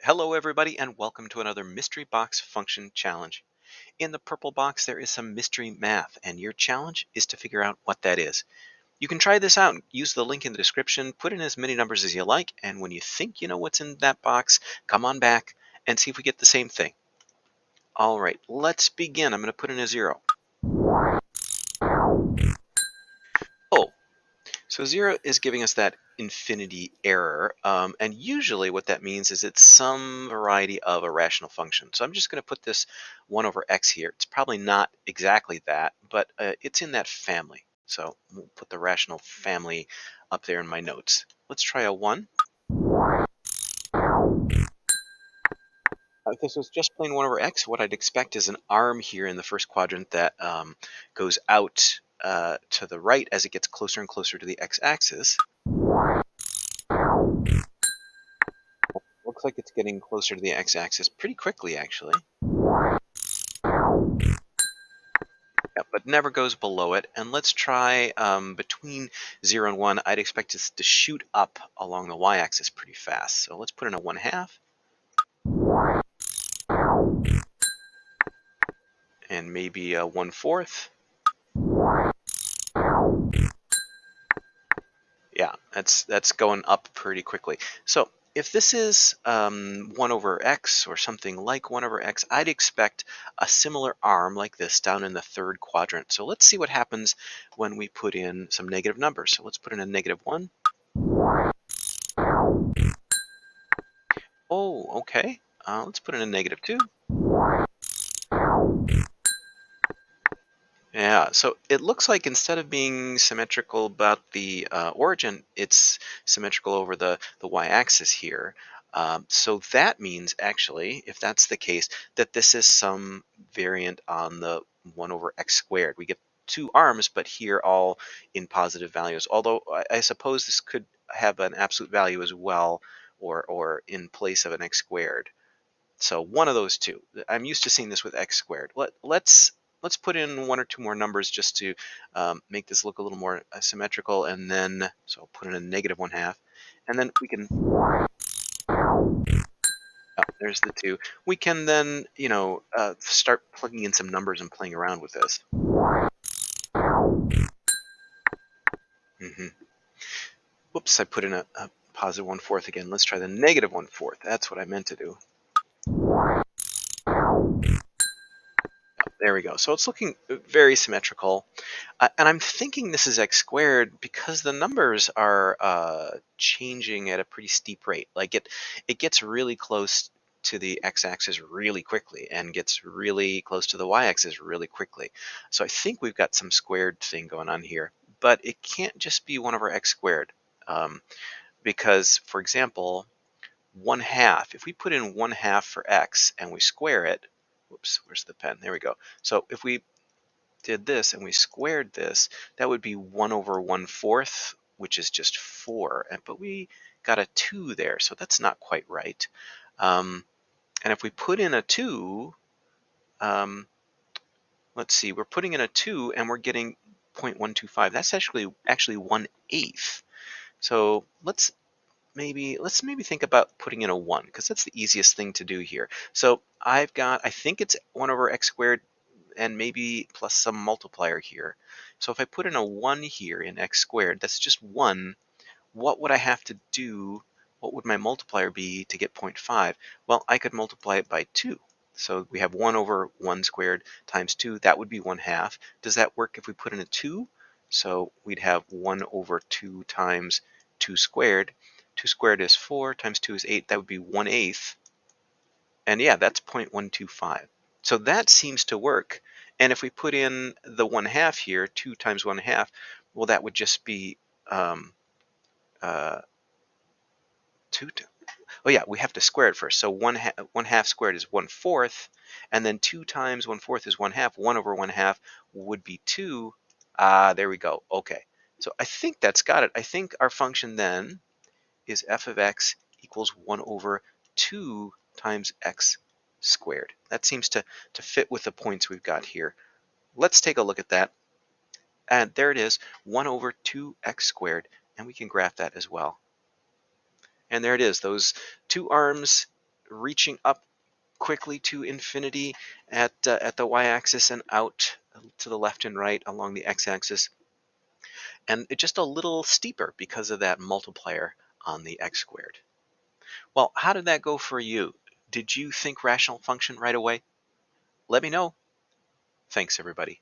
Hello everybody and welcome to another Mystery Box Function Challenge. In the purple box there is some mystery math and your challenge is to figure out what that is. You can try this out, use the link in the description, put in as many numbers as you like, and when you think you know what's in that box, come on back and see if we get the same thing. Alright, let's begin. I'm going to put in a 0. Oh, so 0 is giving us that infinity error, and usually what that means is it's some variety of a rational function. So I'm just going to put this 1 over x here. It's probably not exactly that, but it's in that family. So we'll put the rational family up there in my notes. Let's try a 1. If this was just plain 1 over x, what I'd expect is an arm here in the first quadrant that goes out to the right as it gets closer and closer to the x-axis. Looks like it's getting closer to the x-axis pretty quickly, actually. Yeah, but never goes below it. And let's try between 0 and 1. I'd expect it to shoot up along the y-axis pretty fast. So let's put in a 1/2. And maybe a 1/4. Yeah, that's going up pretty quickly. So if this is 1 over x or something like 1 over x, I'd expect a similar arm like this down in the third quadrant. So let's see what happens when we put in some negative numbers. So let's put in a -1. Oh, okay. Let's put in a -2. Yeah, so it looks like instead of being symmetrical about the origin, it's symmetrical over the y-axis here. So that means actually, if that's the case, that this is some variant on the 1 over x squared. We get two arms, but here all in positive values. Although I suppose this could have an absolute value as well, or in place of an x squared. So one of those two. I'm used to seeing this with x squared. Let's put in one or two more numbers just to make this look a little more symmetrical, and then so I'll put in a -1/2, and then we can. Oh, there's the 2. We can then start plugging in some numbers and playing around with this. hmm Whoops, I put in a positive 1/4 again. Let's try the -1/4. That's what I meant to do. There we go. So it's looking very symmetrical. And I'm thinking this is x squared because the numbers are changing at a pretty steep rate. Like it gets really close to the x-axis really quickly and gets really close to the y-axis really quickly. So I think we've got some squared thing going on here. But it can't just be 1 over x squared. Because, for example, 1/2, if we put in 1/2 for x and we square it, whoops, where's the pen? There we go. So if we did this and we squared this, that would be 1 over 1/4, which is just 4. But we got a 2 there, so that's not quite right. And if we put in a 2, um, let's see, we're putting in a 2 and we're getting 0.125. That's actually 1/8. So let's maybe think about putting in a 1 because that's the easiest thing to do here. So I think it's 1 over x squared and maybe plus some multiplier here. So if I put in a 1 here in x squared, that's just 1. What would I have to do? What would my multiplier be to get 0.5? Well, I could multiply it by 2. So we have 1 over 1 squared times 2. That would be 1/2. Does that work if we put in a 2? So we'd have 1 over 2 times 2 squared. 2 squared is 4 times 2 is 8. That would be 1/8. And yeah, that's 0.125. So that seems to work. And if we put in the 1/2 here, 2 times 1/2, well, that would just be um, uh, 2. Oh yeah, we have to square it first. So 1/2 squared is 1/4, and then 2 times 1/4 is 1/2. 1 over 1/2 would be 2. Ah, there we go. Okay. So I think that's got it. I think our function then is f of x equals 1 over 2 times x squared. That seems to fit with the points we've got here. Let's take a look at that. And there it is, 1 over 2x squared. And we can graph that as well. And there it is, those two arms reaching up quickly to infinity at the y-axis and out to the left and right along the x-axis, and it's just a little steeper because of that multiplier on the x squared. Well, how did that go for you? Did you think rational function right away? Let me know. Thanks, everybody.